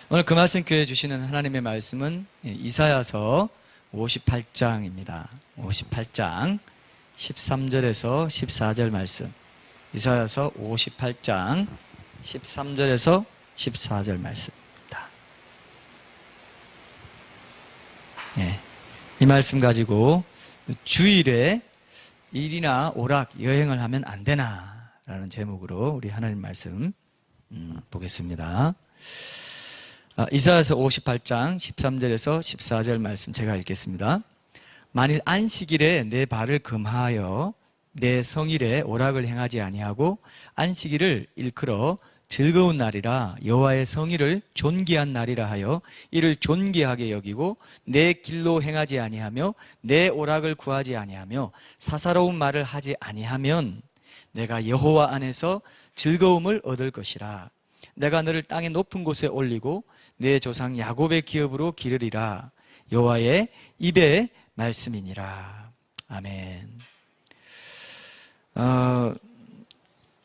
오늘 그 말씀 교회 주시는 하나님의 말씀은 이사야서 58장입니다. 58장 13절에서 14절 말씀. 이사야서 58장 13절에서 14절 말씀입니다. 이 말씀 가지고 주일에 일이나 오락, 여행을 하면 안 되나 라는 제목으로 우리 하나님 말씀 보겠습니다. 이사야서 58장 13절에서 14절 말씀 제가 읽겠습니다. 만일 안식일에 내 발을 금하여 내 성일에 오락을 행하지 아니하고 안식일을 일컬어 즐거운 날이라 여호와의 성일을 존귀한 날이라 하여 이를 존귀하게 여기고 내 길로 행하지 아니하며 내 오락을 구하지 아니하며 사사로운 말을 하지 아니하면 내가 여호와 안에서 즐거움을 얻을 것이라. 내가 너를 땅의 높은 곳에 올리고 내 조상 야곱의 기업으로 기르리라. 여호와의 입의 말씀이니라. 아멘.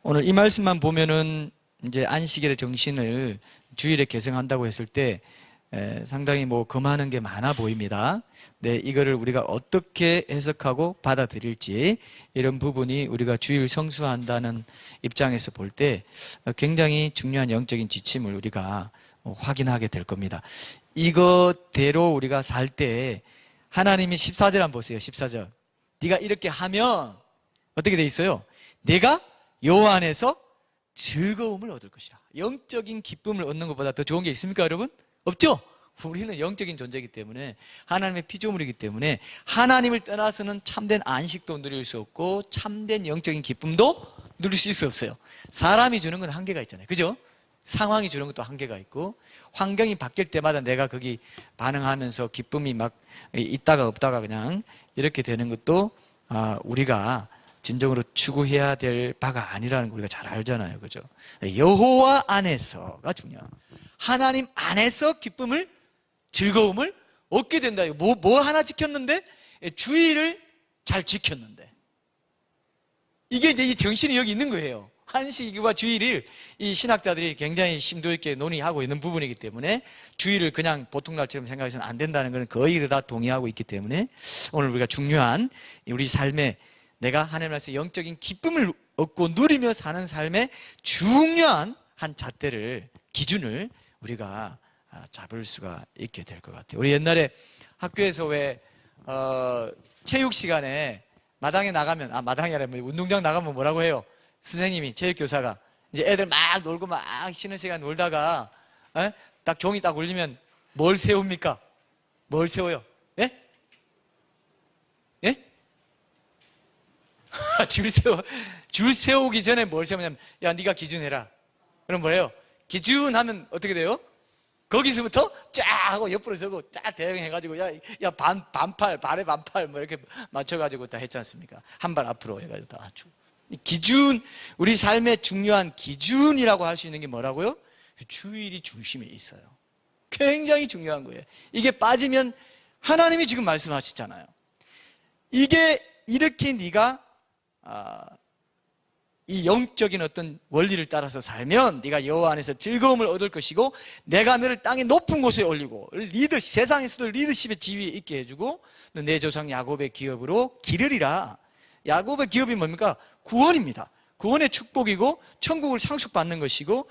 오늘 이 말씀만 보면은 이제 안식일의 정신을 주일에 계승한다고 했을 때 상당히 금하는 게 많아 보입니다. 네, 이거를 우리가 어떻게 해석하고 받아들일지 이런 부분이 우리가 주일 성수한다는 입장에서 볼 때 굉장히 중요한 영적인 지침을 우리가 확인하게 될 겁니다. 이것대로 우리가 살 때 하나님이 14절 한번 보세요. 14절. 네가 이렇게 하면 어떻게 돼 있어요? 내가 여호와 안에서 즐거움을 얻을 것이라. 영적인 기쁨을 얻는 것보다 더 좋은 게 있습니까, 여러분? 없죠? 우리는 영적인 존재이기 때문에 하나님의 피조물이기 때문에 하나님을 떠나서는 참된 안식도 누릴 수 없고 참된 영적인 기쁨도 누릴 수 없어요. 사람이 주는 건 한계가 있잖아요. 그죠? 상황이 주는 것도 한계가 있고 환경이 바뀔 때마다 내가 거기 반응하면서 기쁨이 막 있다가 없다가 그냥 이렇게 되는 것도 우리가 진정으로 추구해야 될 바가 아니라는 걸 우리가 잘 알잖아요. 그죠? 여호와 안에서가 중요해요. 하나님 안에서 기쁨을, 즐거움을 얻게 된다. 뭐 하나 지켰는데? 주의를 잘 지켰는데. 이게 이제 이 정신이 여기 있는 거예요. 안식일과 주일을 이 신학자들이 굉장히 심도 있게 논의하고 있는 부분이기 때문에 주일을 그냥 보통 날처럼 생각해서는 안 된다는 것은 거의 다 동의하고 있기 때문에 오늘 우리가 중요한 우리 삶에 내가 하나님 안에서 영적인 기쁨을 얻고 누리며 사는 삶의 중요한 한 잣대를, 기준을 우리가 잡을 수가 있게 될 것 같아요. 우리 옛날에 학교에서 체육 시간에 마당에 나가면, 마당이 아니라 운동장 나가면 뭐라고 해요? 선생님이, 체육교사가 이제 애들 막 놀고 막 쉬는 시간 놀다가 딱 종이 딱 울리면 뭘 세웁니까? 뭘 세워요? 예? 예? 줄 세우기 전에 뭘 세우냐면, 야, 네가 기준해라. 그럼 뭐래요? 기준하면 어떻게 돼요? 거기서부터 쫙 하고 옆으로 서고 쫙 대응해가지고, 야, 반팔, 발에 반팔, 이렇게 맞춰가지고 다 했지 않습니까? 한 발 앞으로 해가지고 다 맞추고. 기준, 우리 삶의 중요한 기준이라고 할 수 있는 게 뭐라고요? 주일이 중심에 있어요. 굉장히 중요한 거예요. 이게 빠지면 하나님이 지금 말씀하시잖아요. 이게 이렇게 네가 이 영적인 어떤 원리를 따라서 살면 네가 여호와 안에서 즐거움을 얻을 것이고 내가 너를 땅의 높은 곳에 올리고 리더십, 세상에서도 리더십의 지위에 있게 해주고 내 조상 야곱의 기업으로 기르리라. 야곱의 기업이 뭡니까? 구원입니다. 구원의 축복이고 천국을 상속받는 것이고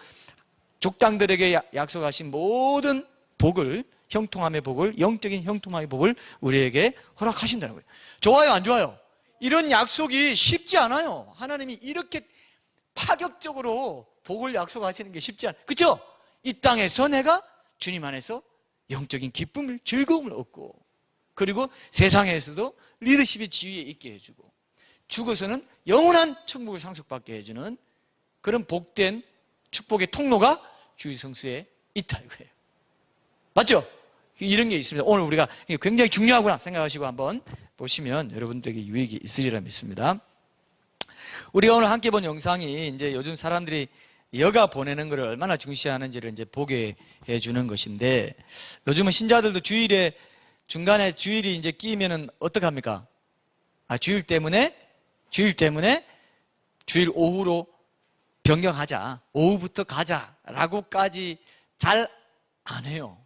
족장들에게 약속하신 모든 복을, 형통함의 복을, 영적인 형통함의 복을 우리에게 허락하신다는 거예요. 좋아요, 안 좋아요? 이런 약속이 쉽지 않아요. 하나님이 이렇게 파격적으로 복을 약속하시는 게 쉽지 않아요. 그렇죠? 이 땅에서 내가 주님 안에서 영적인 기쁨을, 즐거움을 얻고 그리고 세상에서도 리더십의 지위에 있게 해주고 죽어서는 영원한 천국을 상속받게 해주는 그런 복된 축복의 통로가 주일 성수에 있다 이거예요. 맞죠? 이런 게 있습니다. 오늘 우리가 굉장히 중요하구나 생각하시고 한번 보시면 여러분들에게 유익이 있으리라 믿습니다. 우리가 오늘 함께 본 영상이 이제 요즘 사람들이 여가 보내는 것을 얼마나 중시하는지를 이제 보게 해주는 것인데 요즘은 신자들도 주일에 중간에 주일이 이제 끼면은 어떡합니까? 주일 때문에 주일 오후로 변경하자, 오후부터 가자라고까지 잘 안 해요.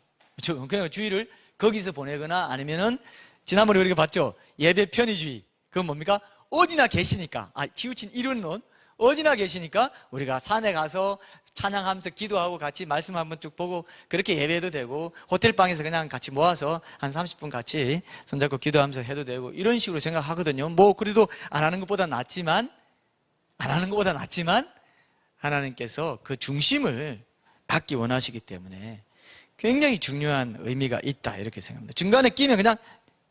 그냥 주일을 거기서 보내거나 아니면은 지난번에 우리가 봤죠? 예배 편의주의. 그건 뭡니까? 어디나 계시니까. 치우친 이론론. 어디나 계시니까 우리가 산에 가서 찬양하면서 기도하고 같이 말씀 한번 쭉 보고 그렇게 예배해도 되고, 호텔방에서 그냥 같이 모아서 한 30분 같이 손잡고 기도하면서 해도 되고, 이런 식으로 생각하거든요. 뭐 그래도 안 하는 것보다 낫지만 하나님께서 그 중심을 받기 원하시기 때문에 굉장히 중요한 의미가 있다, 이렇게 생각합니다. 중간에 끼면 그냥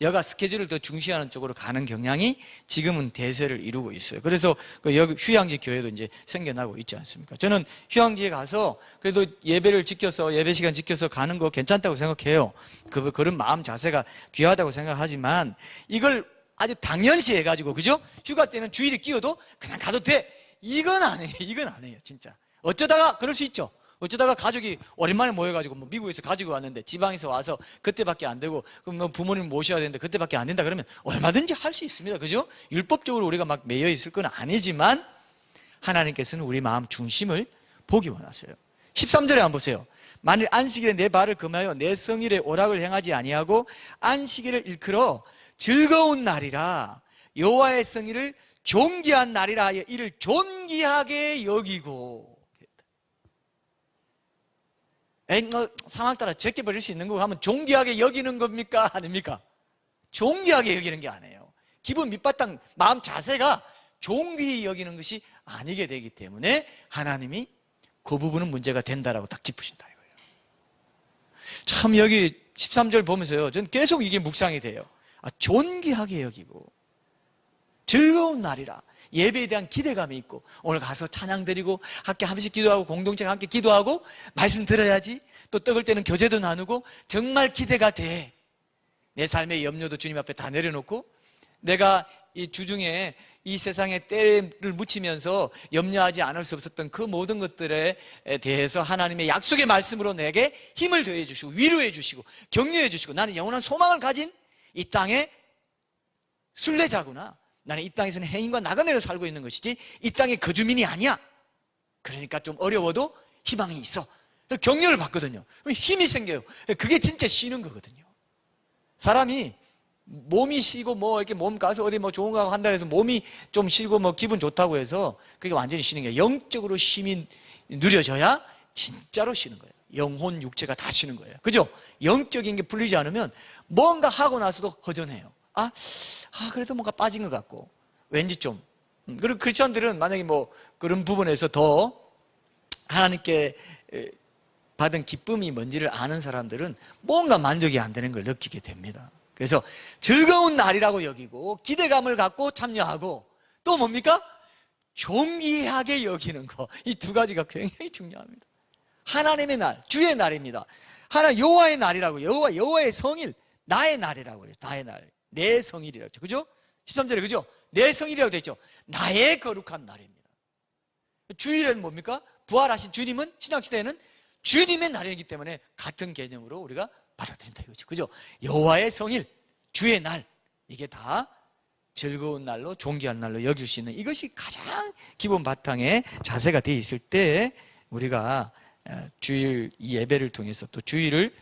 여가 스케줄을 더 중시하는 쪽으로 가는 경향이 지금은 대세를 이루고 있어요. 그래서 여기 휴양지 교회도 이제 생겨나고 있지 않습니까? 저는 휴양지에 가서 그래도 예배를 지켜서, 예배 시간 지켜서 가는 거 괜찮다고 생각해요. 그런 마음 자세가 귀하다고 생각하지만, 이걸 아주 당연시 해가지고, 그죠? 휴가 때는 주일에 끼어도 그냥 가도 돼. 이건 아니에요, 진짜. 어쩌다가 그럴 수 있죠. 어쩌다가 가족이 오랜만에 모여가지고 뭐 미국에서 가지고 왔는데 지방에서 와서 그때밖에 안 되고, 그럼 뭐 부모님 모셔야 되는데 그때밖에 안 된다 그러면 얼마든지 할 수 있습니다. 그죠? 율법적으로 우리가 막 매여 있을 건 아니지만 하나님께서는 우리 마음 중심을 보기 원하세요. 13절에 한번 보세요. 만일 안식일에 내 발을 금하여 내 성일에 오락을 행하지 아니하고 안식일을 일컬어 즐거운 날이라 여호와의 성일을 존귀한 날이라 하여 이를 존귀하게 여기고. 상황 따라 제껴버릴 수 있는 거 하면 존귀하게 여기는 겁니까? 아닙니까? 존귀하게 여기는 게 아니에요. 기분 밑바탕 마음 자세가 존귀히 여기는 것이 아니게 되기 때문에 하나님이 그 부분은 문제가 된다라고 딱 짚으신다 이거예요. 참 여기 13절 보면서요, 저는 계속 이게 묵상이 돼요. 존귀하게 여기고 즐거운 날이라. 예배에 대한 기대감이 있고, 오늘 가서 찬양 드리고 함께 한 번씩 기도하고 공동체가 함께 기도하고 말씀 들어야지, 또 떡을 때는 교제도 나누고, 정말 기대가 돼. 내 삶의 염려도 주님 앞에 다 내려놓고, 내가 이 주중에 이 세상에 때를 묻히면서 염려하지 않을 수 없었던 그 모든 것들에 대해서 하나님의 약속의 말씀으로 내게 힘을 더해 주시고 위로해 주시고 격려해 주시고, 나는 영원한 소망을 가진 이 땅의 순례자구나. 나는 이 땅에서는 행인과 나그네로 살고 있는 것이지 이 땅의 거주민이 아니야. 그러니까 좀 어려워도 희망이 있어. 격려를 받거든요. 힘이 생겨요. 그게 진짜 쉬는 거거든요. 사람이 몸이 쉬고 뭐 이렇게 몸 가서 어디 뭐 좋은 거 한다 해서 몸이 좀 쉬고 뭐 기분 좋다고 해서 그게 완전히 쉬는 게, 영적으로 쉼이 누려져야 진짜로 쉬는 거예요. 영혼 육체가 다 쉬는 거예요. 그죠? 영적인 게 풀리지 않으면 뭔가 하고 나서도 허전해요. 그래도 뭔가 빠진 것 같고 왠지 좀. 그리고 크리스천들은 만약에 뭐 그런 부분에서 더 하나님께 받은 기쁨이 뭔지를 아는 사람들은 뭔가 만족이 안 되는 걸 느끼게 됩니다. 그래서 즐거운 날이라고 여기고 기대감을 갖고 참여하고, 또 뭡니까? 존귀하게 여기는 거. 이 두 가지가 굉장히 중요합니다. 하나님의 날, 주의 날입니다. 하나님 여호와의 날이라고. 여호와의 성일, 나의 날이라고 해요. 나의 날, 내 성일이라고 했죠. 그죠? 13절에 그죠? 내 성일이라고 되어 있죠. 나의 거룩한 날입니다. 주일은 뭡니까? 부활하신 주님은 신약시대에는 주님의 날이기 때문에 같은 개념으로 우리가 받아들인다 이거죠. 그죠? 여호와의 성일, 주의 날, 이게 다 즐거운 날로, 존귀한 날로 여길 수 있는, 이것이 가장 기본 바탕의 자세가 되어 있을 때 우리가 주일 이 예배를 통해서, 또 주일을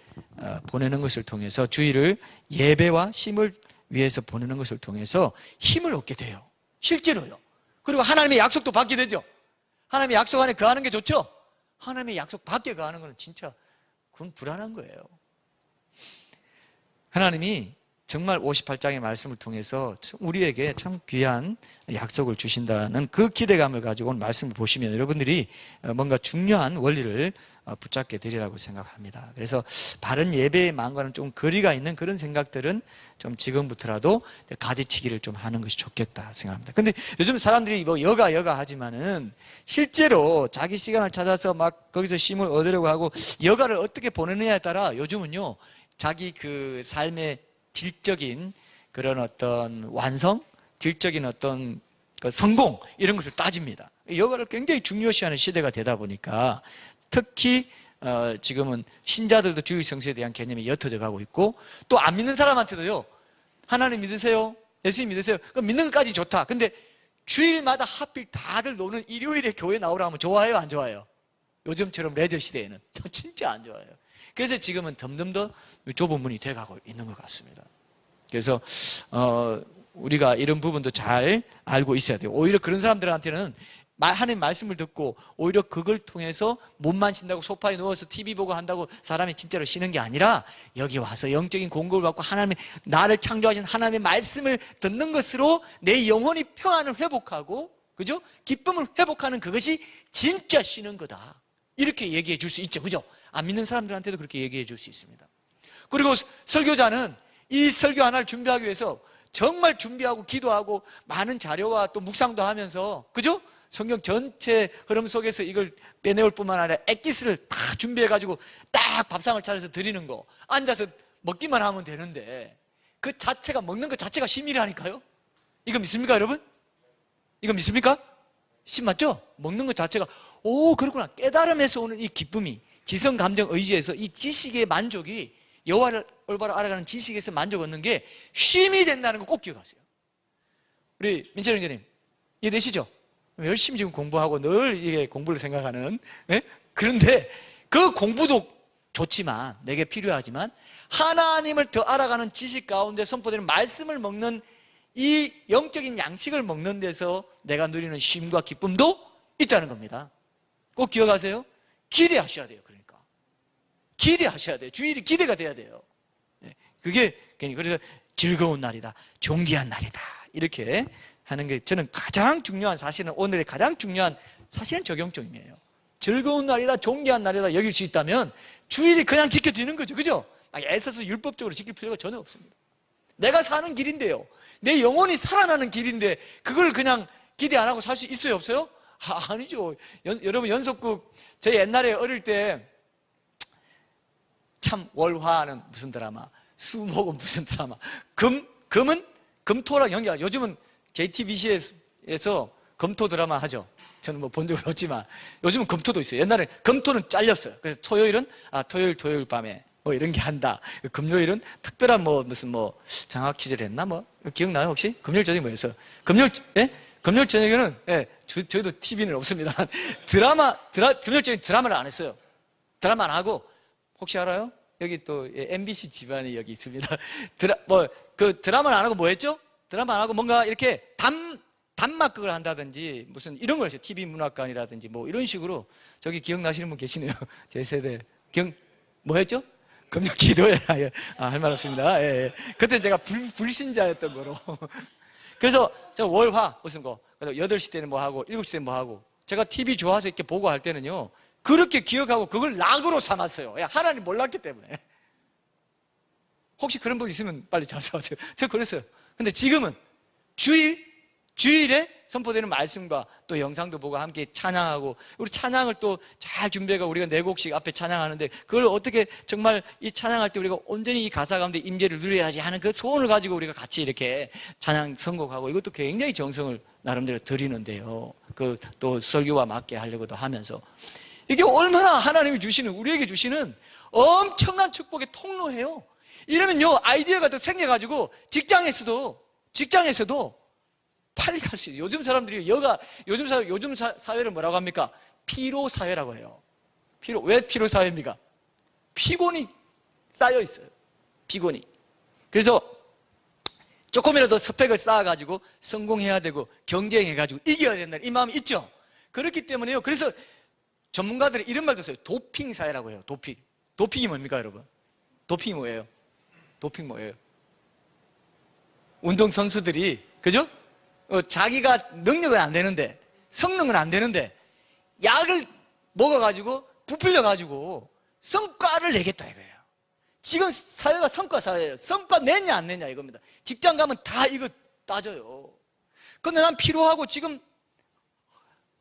보내는 것을 통해서, 주일을 예배와 쉼을 위해서 보내는 것을 통해서 힘을 얻게 돼요. 실제로요. 그리고 하나님의 약속도 받게 되죠. 하나님의 약속 안에 거하는 게 좋죠. 하나님의 약속 밖에 거하는 것은 진짜 그건 불안한 거예요. 하나님이 정말 58장의 말씀을 통해서 우리에게 참 귀한 약속을 주신다는 그 기대감을 가지고 오늘 말씀을 보시면 여러분들이 뭔가 중요한 원리를 붙잡게 되리라고 생각합니다. 그래서 바른 예배의 마음과는 좀 거리가 있는 그런 생각들은 좀 지금부터라도 가지치기를 좀 하는 것이 좋겠다 생각합니다. 근데 요즘 사람들이 뭐 여가 하지만은 실제로 자기 시간을 찾아서 막 거기서 쉼을 얻으려고 하고 여가를 어떻게 보내느냐에 따라 요즘은요, 자기 그 삶의 질적인 그런 어떤 완성, 질적인 어떤 성공, 이런 것을 따집니다. 여가를 굉장히 중요시하는 시대가 되다 보니까 특히 지금은 신자들도 주일 성수에 대한 개념이 옅어져 가고 있고, 또 안 믿는 사람한테도요, 하나님 믿으세요? 예수님 믿으세요? 그럼 믿는 것까지 좋다. 근데 주일마다 하필 다들 노는 일요일에 교회 나오라 하면 좋아해요, 안 좋아해요? 요즘처럼 레저 시대에는 진짜 안 좋아해요. 그래서 지금은 점점 더 좁은 문이 돼가고 있는 것 같습니다. 그래서 우리가 이런 부분도 잘 알고 있어야 돼요. 오히려 그런 사람들한테는 하나님 말씀을 듣고 오히려 그걸 통해서 몸만 쉰다고 소파에 누워서 TV 보고 한다고 사람이 진짜로 쉬는 게 아니라 여기 와서 영적인 공급을 받고 하나님의 나를 창조하신 하나님의 말씀을 듣는 것으로 내 영혼이 평안을 회복하고, 그죠? 기쁨을 회복하는 그것이 진짜 쉬는 거다. 이렇게 얘기해 줄 수 있죠. 그죠? 안 믿는 사람들한테도 그렇게 얘기해 줄 수 있습니다. 그리고 설교자는 이 설교 하나를 준비하기 위해서 정말 준비하고 기도하고 많은 자료와 또 묵상도 하면서, 그죠? 성경 전체 흐름 속에서 이걸 빼내올 뿐만 아니라 엑기스를 다 준비해가지고 딱 밥상을 차려서 드리는 거, 앉아서 먹기만 하면 되는데 그 자체가, 먹는 것 자체가 쉼이라니까요. 이거 믿습니까, 여러분? 이거 믿습니까? 쉼 맞죠? 먹는 것 자체가, 오, 그렇구나. 깨달음에서 오는 이 기쁨이, 지성, 감정, 의지에서 이 지식의 만족이, 여호와를 올바로 알아가는 지식에서 만족 얻는 게 쉼이 된다는 거 꼭 기억하세요. 우리 민철 형제님, 이해되시죠? 열심히 지금 공부하고 늘 이게 공부를 생각하는, 예? 그런데 그 공부도 좋지만, 내게 필요하지만 하나님을 더 알아가는 지식 가운데 선포되는 말씀을 먹는 이 영적인 양식을 먹는 데서 내가 누리는 쉼과 기쁨도 있다는 겁니다. 꼭 기억하세요. 기대하셔야 돼요. 그러니까 기대하셔야 돼요. 주일이 기대가 돼야 돼요. 그게, 그래서 즐거운 날이다, 존귀한 날이다, 이렇게 하는 게 저는 가장 중요한, 사실은 오늘의 가장 중요한 사실은 적용점이에요. 즐거운 날이다, 존귀한 날이다 여길 수 있다면 주일이 그냥 지켜지는 거죠. 그죠? 막 애써서 율법적으로 지킬 필요가 전혀 없습니다. 내가 사는 길인데요, 내 영혼이 살아나는 길인데 그걸 그냥 기대 안 하고 살 수 있어요, 없어요? 아니죠. 여러분, 연속극, 저 옛날에 어릴 때 참, 월화는 무슨 드라마, 수목은 무슨 드라마, 금은 금토랑 연결. 요즘은 JTBC에서 금토 드라마 하죠. 저는 뭐 본 적은 없지만 요즘은 금토도 있어요. 옛날에 금토는 잘렸어요. 그래서 토요일은 토요일 밤에 뭐 이런 게 한다. 금요일은 특별한 뭐 무슨 뭐 장학 퀴즈를 했나 뭐 기억나요 혹시? 금요일 저녁이 뭐였어요? 금요일 저녁에는, 예, 저희도 TV는 없습니다. 금요일 저녁 드라마를 안 했어요. 드라마 안 하고, 혹시 알아요? 여기 또 MBC 집안이 여기 있습니다. 드라마를 안 하고 뭐 했죠? 드라마 안 하고 뭔가 이렇게 단막극을 한다든지 무슨 이런 걸 했어요. TV 문학관이라든지 뭐 이런 식으로. 저기 기억나시는 분 계시네요. 제 세대. 뭐 했죠? 금요 기도회. 할 말 없습니다. 예, 예. 그때 제가 불신자였던 거로. 그래서 저 월화 무슨 거, 8시 때는 뭐 하고 7시 때는 뭐 하고, 제가 TV 좋아서 이렇게 보고 할 때는요, 그렇게 기억하고 그걸 낙으로 삼았어요. 하나님 몰랐기 때문에. 혹시 그런 분 있으면 빨리 자수하세요. 저 그랬어요. 근데 지금은 주일에 선포되는 말씀과 또 영상도 보고 함께 찬양하고, 우리 찬양을 또 잘 준비해가 우리가 4곡씩 앞에 찬양하는데, 그걸 어떻게 정말 이 찬양할 때 우리가 온전히 이 가사 가운데 임재를 누려야지 하는 그 소원을 가지고 우리가 같이 이렇게 찬양 선곡하고, 이것도 굉장히 정성을 나름대로 드리는데요. 그 또 설교와 맞게 하려고도 하면서, 이게 얼마나 하나님이 주시는, 우리에게 주시는 엄청난 축복의 통로예요. 이러면요, 아이디어가 더 생겨가지고 직장에서도 빨리 갈 수 있어요. 요즘 사람들이 요즘 사회를 뭐라고 합니까? 피로 사회라고 해요. 왜 피로 사회입니까? 피곤이 쌓여 있어요. 피곤이. 그래서 조금이라도 스펙을 쌓아가지고 성공해야 되고 경쟁해가지고 이겨야 된다는 이 마음이 있죠. 그렇기 때문에요. 그래서 전문가들이 이런 말도 써요. 도핑 사회라고 해요. 도핑이 뭡니까, 여러분? 도핑이 뭐예요? 도핑 뭐예요? 운동선수들이, 그죠? 자기가 능력은 안 되는데, 성능은 안 되는데 약을 먹어가지고 부풀려가지고 성과를 내겠다 이거예요. 지금 사회가 성과 사회예요. 성과 냈냐 안 냈냐 이겁니다. 직장 가면 다 이거 따져요. 근데 난 피로하고 지금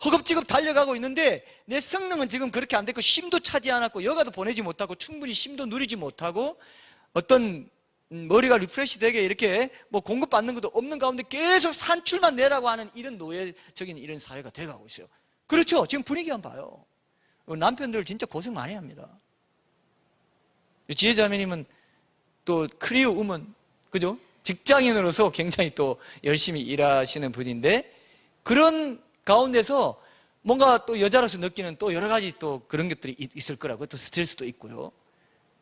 허겁지겁 달려가고 있는데 내 성능은 지금 그렇게 안 됐고, 쉼도 차지 않았고, 여가도 보내지 못하고, 충분히 쉼도 누리지 못하고, 어떤 머리가 리프레시 되게 이렇게 뭐 공급받는 것도 없는 가운데 계속 산출만 내라고 하는 이런 노예적인 이런 사회가 돼가고 있어요. 그렇죠? 지금 분위기 한번 봐요. 남편들 진짜 고생 많이 합니다. 지혜자매님은 또 크리오 우먼, 그죠? 직장인으로서 굉장히 또 열심히 일하시는 분인데, 그런 가운데서 뭔가 또 여자로서 느끼는 또 여러 가지 또 그런 것들이 있을 거라고요. 또 스트레스도 있고요.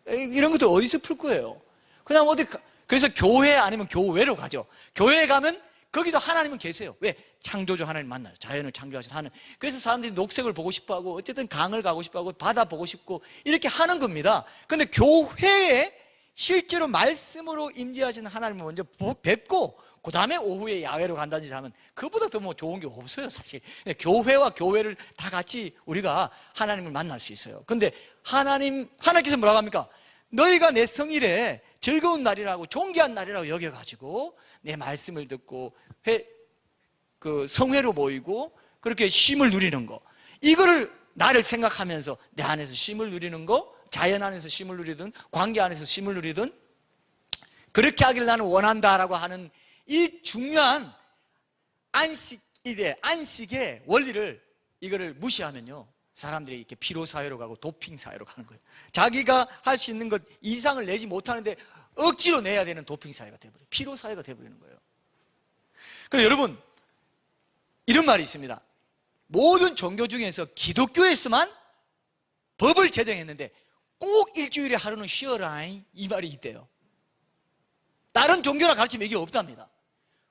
이런 것도 어디서 풀 거예요? 그냥 어디 그래서 교회 아니면 교회로 가죠. 교회에 가면 거기도 하나님은 계세요. 왜? 창조주 하나님 만나요. 자연을 창조하신 하나님. 그래서 사람들이 녹색을 보고 싶어하고 어쨌든 강을 가고 싶어하고 바다 보고 싶고 이렇게 하는 겁니다. 근데 교회에 실제로 말씀으로 임재하시는 하나님을 먼저 뵙고 그 다음에 오후에 야외로 간다든지 하면 그보다 더 뭐 좋은 게 없어요, 사실. 교회와 교회를 다 같이 우리가 하나님을 만날 수 있어요. 근데 하나님께서 뭐라고 합니까? 너희가 내 성일에 즐거운 날이라고 존귀한 날이라고 여겨가지고 내 말씀을 듣고 성회로 모이고 그렇게 쉼을 누리는 거, 이거를 나를 생각하면서 내 안에서 쉼을 누리는 거, 자연 안에서 쉼을 누리든 관계 안에서 쉼을 누리든 그렇게 하기를 나는 원한다라고 하는 이 중요한 안식의 원리를 이거를 무시하면요, 사람들이 이렇게 피로 사회로 가고 도핑 사회로 가는 거예요. 자기가 할 수 있는 것 이상을 내지 못하는데 억지로 내야 되는 도핑 사회가 돼버려요. 피로 사회가 돼버리는 거예요. 그럼 여러분, 이런 말이 있습니다. 모든 종교 중에서 기독교에서만 법을 제정했는데 꼭 일주일에 하루는 쉬어라, 이 말이 있대요. 다른 종교나 가르치면 이게 없답니다.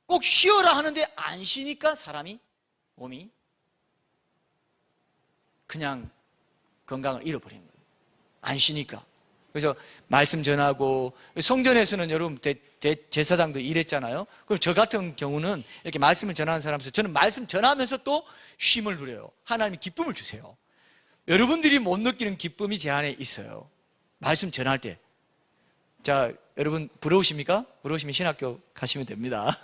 꼭 쉬어라 하는데 안 쉬니까 몸이 그냥 건강을 잃어버리는 거예요. 안 쉬니까. 그래서 말씀 전하고, 성전에서는 여러분 제사장도 일했잖아요. 그럼 저 같은 경우는 이렇게 말씀을 전하는 사람에서 저는 말씀 전하면서 또 쉼을 누려요. 하나님이 기쁨을 주세요. 여러분들이 못 느끼는 기쁨이 제 안에 있어요. 말씀 전할 때. 자, 여러분 부러우십니까? 부러우시면 신학교 가시면 됩니다.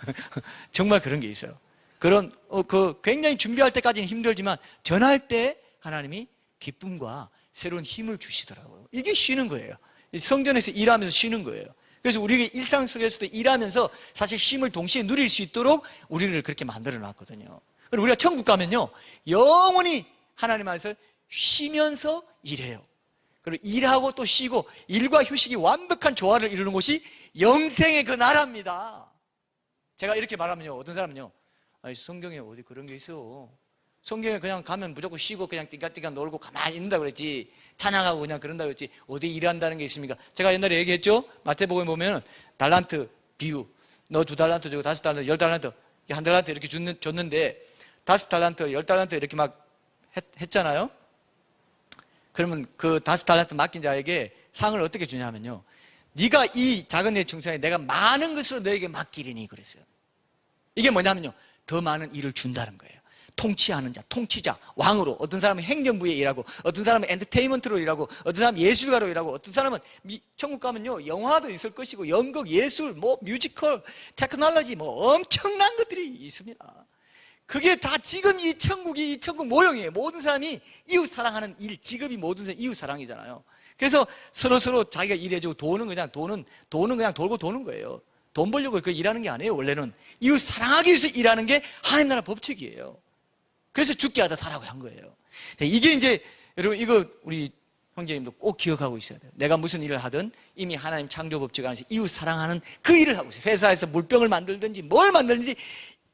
정말 그런 게 있어요. 굉장히 준비할 때까지는 힘들지만 전할 때 하나님이 기쁨과 새로운 힘을 주시더라고요. 이게 쉬는 거예요. 성전에서 일하면서 쉬는 거예요. 그래서 우리가 일상 속에서도 일하면서 사실 쉼을 동시에 누릴 수 있도록 우리를 그렇게 만들어 놨거든요. 그리고 우리가 천국 가면요, 영원히 하나님 안에서 쉬면서 일해요. 그리고 일하고 또 쉬고 일과 휴식이 완벽한 조화를 이루는 곳이 영생의 그 나라입니다. 제가 이렇게 말하면요, 어떤 사람은요, 아니, 성경에 어디 그런 게 있어? 성경에 그냥 가면 무조건 쉬고 그냥 띵까띵까 놀고 가만히 있는다 그랬지, 찬양하고 그냥 그런다 그랬지 어디 일한다는 게 있습니까? 제가 옛날에 얘기했죠. 마태복음에 보면 달란트 비유, 너 2달란트 주고 5달란트 10달란트 1달란트 이렇게 줬는데 5달란트 10달란트 이렇게 막 했잖아요. 그러면 그 5달란트 맡긴 자에게 상을 어떻게 주냐면요, 네가 이 작은 내 충성에 내가 많은 것으로 너에게 맡기리니 그랬어요. 이게 뭐냐면요, 더 많은 일을 준다는 거예요. 통치하는 자, 통치자, 왕으로. 어떤 사람은 행정부에 일하고, 어떤 사람은 엔터테인먼트로 일하고, 어떤 사람은 예술가로 일하고, 어떤 사람은 천국 가면요, 영화도 있을 것이고, 연극, 예술, 뮤지컬, 테크놀로지, 엄청난 것들이 있습니다. 그게 다 지금 이 천국 모형이에요. 모든 사람이 이웃 사랑하는 일, 직업이 모든 사람 이웃 사랑이잖아요. 그래서 서로 자기가 일해주고 돈은 그냥 돌고 도는 거예요. 돈 벌려고 그 일하는 게 아니에요. 원래는 이웃 사랑하기 위해서 일하는 게 하나님 나라 법칙이에요. 그래서 죽게 하다 타라고 한 거예요. 이게 이제 여러분, 이거 우리 형제님도 꼭 기억하고 있어야 돼요. 내가 무슨 일을 하든 이미 하나님 창조 법칙 안에서 이웃 사랑하는 그 일을 하고 있어요. 회사에서 물병을 만들든지 뭘 만들든지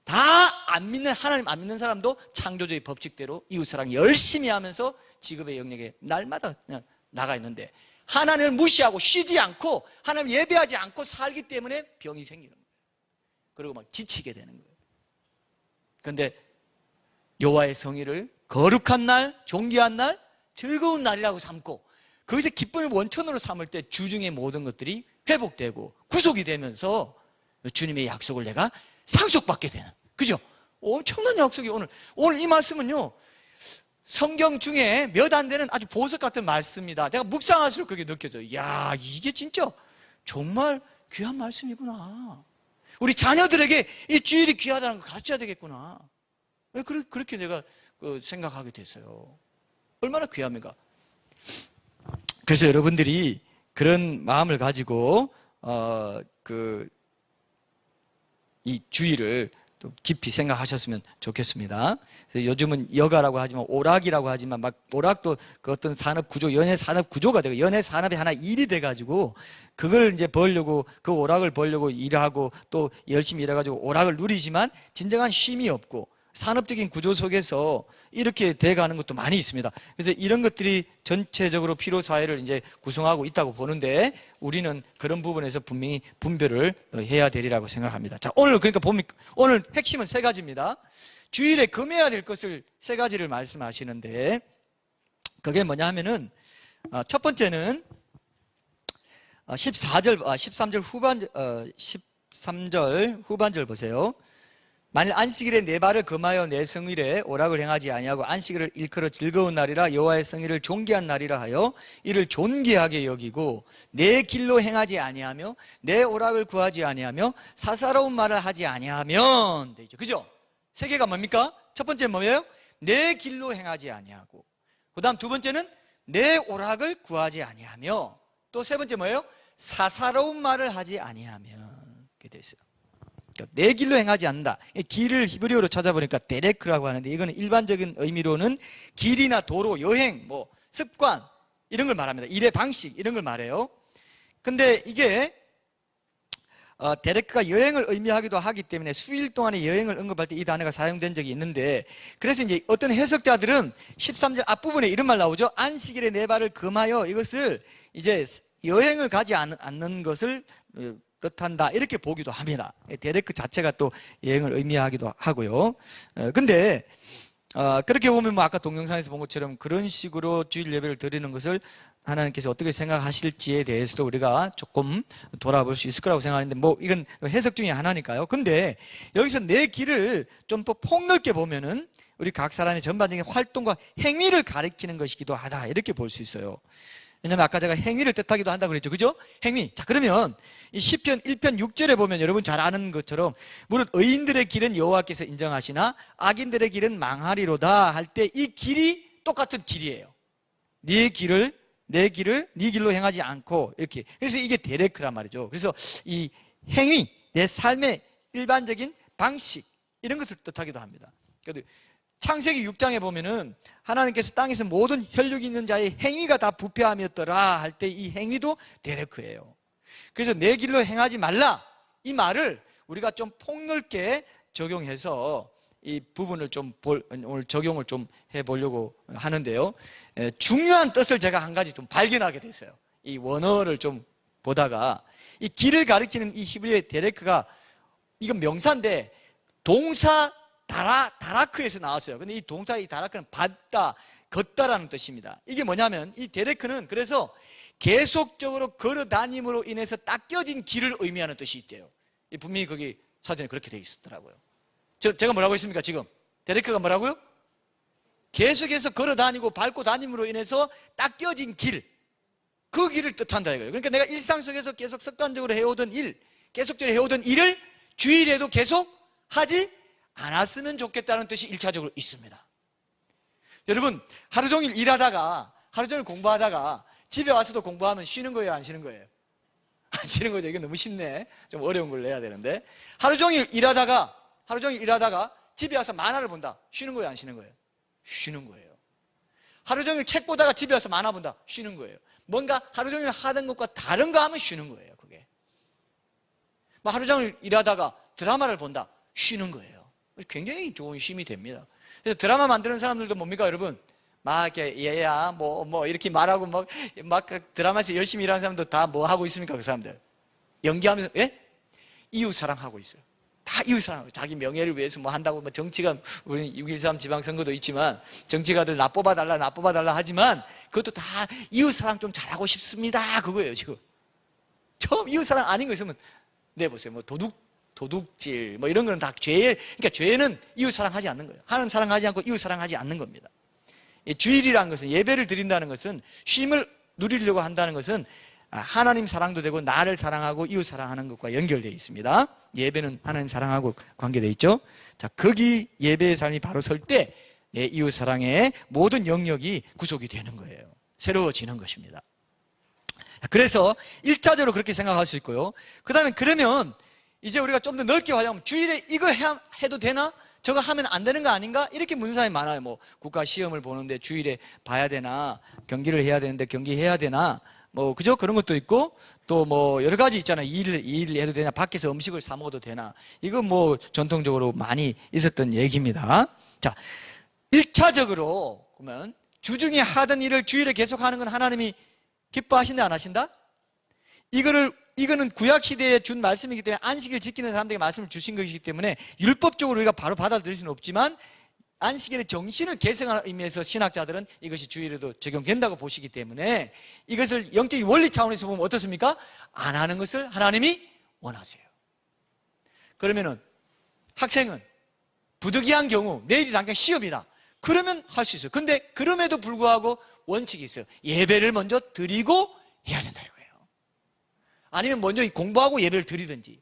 다 하나님 안 믿는 사람도 창조주의 법칙대로 이웃 사랑 열심히 하면서 직업의 영역에 날마다 그냥 나가 있는데, 하나님을 무시하고 쉬지 않고 하나님 예배하지 않고 살기 때문에 병이 생기는 거예요. 그리고 막 지치게 되는 거예요. 그런데 여호와의 성일을 거룩한 날, 존귀한 날, 즐거운 날이라고 삼고 거기서 기쁨의 원천으로 삼을 때 주중의 모든 것들이 회복되고 구속이 되면서 주님의 약속을 내가 상속받게 되는, 그죠? 엄청난 약속이 오늘 이 말씀은요, 성경 중에 몇 안 되는 아주 보석 같은 말씀입니다. 내가 묵상할수록 그게 느껴져요. 야, 이게 진짜 정말 귀한 말씀이구나. 우리 자녀들에게 이 주일이 귀하다는 걸 가르쳐야 되겠구나. 그렇게 내가 생각하게 됐어요. 얼마나 귀합니까? 그래서 여러분들이 그런 마음을 가지고 이 주일을 또 깊이 생각하셨으면 좋겠습니다. 요즘은 여가라고 하지만 오락이라고 하지만 오락도 그 어떤 산업 구조, 연애 산업 구조가 되고 연애 산업이 하나 일이 돼가지고 그걸 이제 벌려고, 그 오락을 벌려고 일하고 또 열심히 일해가지고 오락을 누리지만 진정한 쉼이 없고, 산업적인 구조 속에서 이렇게 돼가는 것도 많이 있습니다. 그래서 이런 것들이 전체적으로 피로사회를 이제 구성하고 있다고 보는데 우리는 그런 부분에서 분명히 분별을 해야 되리라고 생각합니다. 자, 오늘 그러니까 오늘 핵심은 세 가지입니다. 주일에 금해야 될 것을 세 가지를 말씀하시는데 그게 뭐냐 하면은 첫 번째는 13절 후반절 보세요. 만일 안식일에 내 발을 금하여 내 성일에 오락을 행하지 아니하고 안식일을 일컬어 즐거운 날이라 여호와의 성일을 존귀한 날이라 하여 이를 존귀하게 여기고 내 길로 행하지 아니하며 내 오락을 구하지 아니하며 사사로운 말을 하지 아니하면 되죠. 그죠? 세 개가 뭡니까? 첫 번째는 뭐예요? 내 길로 행하지 아니하고, 그 다음 두 번째는 내 오락을 구하지 아니하며, 또 세 번째 뭐예요? 사사로운 말을 하지 아니하면. 이렇게 되어 있어요. 그러니까 내 길로 행하지 않는다. 길을 히브리어로 찾아보니까 데레크라고 하는데 이거는 일반적인 의미로는 길이나 도로, 여행, 뭐 습관 이런 걸 말합니다. 일의 방식 이런 걸 말해요. 근데 이게 데레크가 여행을 의미하기도 하기 때문에 수일 동안의 여행을 언급할 때 이 단어가 사용된 적이 있는데, 그래서 이제 어떤 해석자들은 13절 앞부분에 이런 말 나오죠. 안식일에 내 발을 금하여, 이것을 이제 여행을 가지 않는 것을 뜻한다 이렇게 보기도 합니다. 데레크 자체가 또 여행을 의미하기도 하고요. 근데 그렇게 보면 뭐 아까 동영상에서 본 것처럼 그런 식으로 주일 예배를 드리는 것을 하나님께서 어떻게 생각하실지에 대해서도 우리가 조금 돌아볼 수 있을 거라고 생각하는데, 뭐 이건 해석 중에 하나니까요. 근데 여기서 내 길을 좀 더 폭넓게 보면은 우리 각 사람의 전반적인 활동과 행위를 가리키는 것이기도 하다 이렇게 볼 수 있어요. 왜냐면 아까 제가 행위를 뜻하기도 한다고 그랬죠. 그죠? 행위. 자, 그러면 이 시편 1편 6절에 보면 여러분 잘 아는 것처럼 무릇 의인들의 길은 여호와께서 인정하시나 악인들의 길은 망하리로다 할 때 이 길이 똑같은 길이에요. 네 길을 네 길로 행하지 않고 이렇게. 그래서 이게 데레크란 말이죠. 그래서 이 행위, 내 삶의 일반적인 방식 이런 것을 뜻하기도 합니다. 창세기 6장에 보면은 하나님께서 땅에서 모든 혈육이 있는 자의 행위가 다 부패함이었더라 할 때 이 행위도 데레크예요. 그래서 내 길로 행하지 말라 이 말을 우리가 좀 폭넓게 적용해서 이 부분을 좀 오늘 적용을 좀 해보려고 하는데요. 중요한 뜻을 제가 한 가지 좀 발견하게 됐어요. 이 원어를 좀 보다가 이 길을 가리키는 이 히브리어의 데레크가 이건 명사인데 동사 다라크에서 나왔어요. 근데 이 동사 이 다라크는 받다, 걷다라는 뜻입니다. 이게 뭐냐면 이 데레크는 그래서 계속적으로 걸어 다님으로 인해서 닦여진 길을 의미하는 뜻이 있대요. 분명히 거기 사전에 그렇게 되어 있었더라고요. 제가 뭐라고 했습니까 지금? 데레크가 뭐라고요? 계속해서 걸어 다니고 밟고 다님으로 인해서 닦여진 길, 그 길을 뜻한다 이거예요. 그러니까 내가 일상 속에서 계속 습관적으로 해오던 일, 계속적으로 해오던 일을 주일에도 계속 하지 않았으면 좋겠다는 뜻이 1차적으로 있습니다. 여러분 하루 종일 일하다가 하루 종일 공부하다가 집에 와서도 공부하면 쉬는 거예요, 안 쉬는 거예요? 안 쉬는 거죠. 이게 너무 쉽네. 좀 어려운 걸 내야 되는데 하루 종일 일하다가 집에 와서 만화를 본다. 쉬는 거예요, 안 쉬는 거예요? 쉬는 거예요. 하루 종일 책 보다가 집에 와서 만화 본다. 쉬는 거예요. 뭔가 하루 종일 하던 것과 다른 거 하면 쉬는 거예요. 그게 뭐 하루 종일 일하다가 드라마를 본다. 쉬는 거예요. 굉장히 좋은 쉼이 됩니다. 그래서 드라마 만드는 사람들도 뭡니까 여러분? 막 이렇게 얘야 뭐 이렇게 말하고 막 드라마에서 열심히 일하는 사람도 다 뭐 하고 있습니까? 그 사람들 연기하면서 이웃 사랑하고 있어요. 다 이웃 사랑하고 자기 명예를 위해서 뭐 한다고. 뭐 정치가 우리 6.13 지방선거도 있지만 정치가들 나 뽑아달라 하지만 그것도 다 이웃 사랑 좀 잘하고 싶습니다 그거예요. 지금 처음 이웃 사랑 아닌 거 있으면 내보세요. 뭐 도둑질 뭐 이런 거는 다 죄에, 그러니까 죄는 이웃 사랑하지 않는 거예요. 하나님 사랑하지 않고 이웃 사랑하지 않는 겁니다. 주일이라는 것은, 예배를 드린다는 것은, 쉼을 누리려고 한다는 것은 하나님 사랑도 되고 나를 사랑하고 이웃 사랑하는 것과 연결되어 있습니다. 예배는 하나님 사랑하고 관계되어 있죠. 자, 거기 예배의 삶이 바로 설 때 내 이웃 사랑의 모든 영역이 구속이 되는 거예요. 새로워지는 것입니다. 그래서 1차적으로 그렇게 생각할 수 있고요. 그 다음에 그러면 이제 우리가 좀 더 넓게 하려면 주일에 이거 해도 되나? 저거 하면 안 되는 거 아닌가? 이렇게 묻는 사람이 많아요. 뭐 국가 시험을 보는데 주일에 봐야 되나? 경기를 해야 되는데 경기해야 되나? 뭐 그죠? 그런 것도 있고 또 뭐 여러 가지 있잖아요. 일 해도 되냐? 밖에서 음식을 사 먹어도 되나? 이건 뭐 전통적으로 많이 있었던 얘기입니다. 자, 1차적으로 보면 주중에 하던 일을 주일에 계속하는 건 하나님이 기뻐하신다 안 하신다? 이거는 구약 시대에 준 말씀이기 때문에 안식일 지키는 사람들에게 말씀을 주신 것이기 때문에 율법적으로 우리가 바로 받아들일 수는 없지만 안식일의 정신을 계승하는 의미에서 신학자들은 이것이 주일에도 적용된다고 보시기 때문에 이것을 영적인 원리 차원에서 보면 어떻습니까? 안 하는 것을 하나님이 원하세요. 그러면은 학생은 부득이한 경우 내일이 당장 시험이다. 그러면 할 수 있어요. 근데 그럼에도 불구하고 원칙이 있어요. 예배를 먼저 드리고 해야 된다 이거예요. 아니면 먼저 공부하고 예배를 드리든지.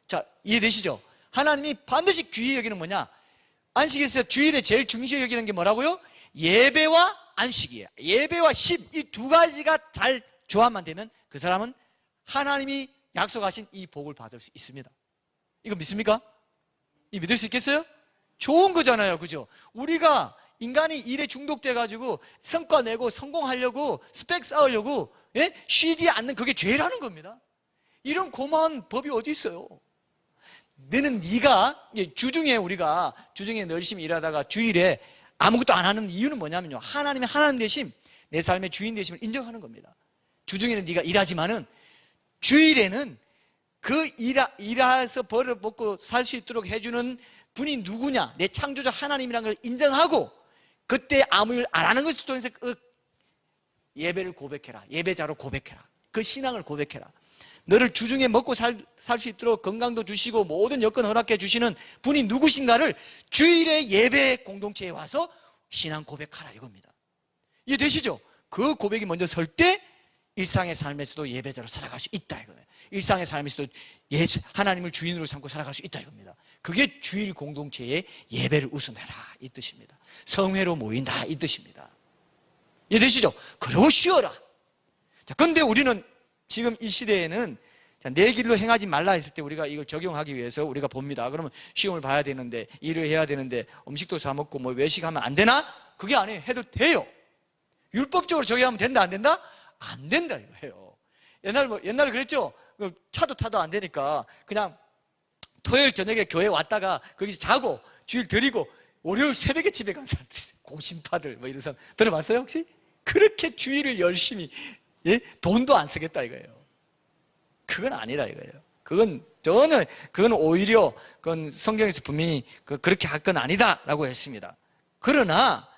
자, 이해되시죠? 하나님이 반드시 귀히 여기는 뭐냐? 안식일에서 주일에 제일 중시 여기는 게 뭐라고요? 예배와 안식이에요. 예배와 십, 이 두 가지가 잘 조합만 되면 그 사람은 하나님이 약속하신 이 복을 받을 수 있습니다. 이거 믿습니까? 이 믿을 수 있겠어요? 좋은 거잖아요. 그죠? 우리가 인간이 일에 중독돼가지고 성과 내고 성공하려고 스펙 쌓으려고 쉬지 않는 그게 죄라는 겁니다. 이런 고마운 법이 어디 있어요? 네가 우리가 주중에 열심히 일하다가 주일에 아무것도 안 하는 이유는 뭐냐면요, 하나님의 하나님 되심, 내 삶의 주인 되심을 인정하는 겁니다. 주중에는 네가 일하지만은 주일에는 그 일해서 벌어 먹고 살 수 있도록 해주는 분이 누구냐, 내 창조자 하나님이라는 걸 인정하고 그때 아무 일 안 하는 것을 통해서 그 예배를 고백해라, 예배자로 고백해라, 그 신앙을 고백해라. 너를 주중에 먹고 살 수 있도록 건강도 주시고 모든 여건 허락해 주시는 분이 누구신가를 주일에 예배 공동체에 와서 신앙 고백하라 이겁니다. 이해되시죠? 그 고백이 먼저 설 때 일상의 삶에서도 예배자로 살아갈 수 있다 이거예요. 일상의 삶에서도 하나님을 주인으로 삼고 살아갈 수 있다 이겁니다. 그게 주일 공동체의 예배를 우선해라 이 뜻입니다. 성회로 모인다 이 뜻입니다. 이해되시죠? 그러고 쉬어라. 자, 근데 우리는 지금 이 시대에는 내 길로 행하지 말라 했을 때 우리가 이걸 적용하기 위해서 우리가 봅니다. 그러면 시험을 봐야 되는데 일을 해야 되는데 음식도 사 먹고 뭐 외식하면 안 되나? 그게 아니에요. 해도 돼요. 율법적으로 적용하면 된다 안 된다? 안 된다 이거예요. 옛날에 그랬죠. 차도 타도 안 되니까 그냥 토요일 저녁에 교회 왔다가 거기서 자고 주일 드리고 월요일 새벽에 집에 간 사람들이 있어요. 고심파들 뭐 이런 사람 들어봤어요 혹시? 그렇게 주일을 열심히 돈도 안 쓰겠다 이거예요. 그건 아니라 이거예요. 그건 오히려 그건 성경에서 분명히 그렇게 할 건 아니다라고 했습니다. 그러나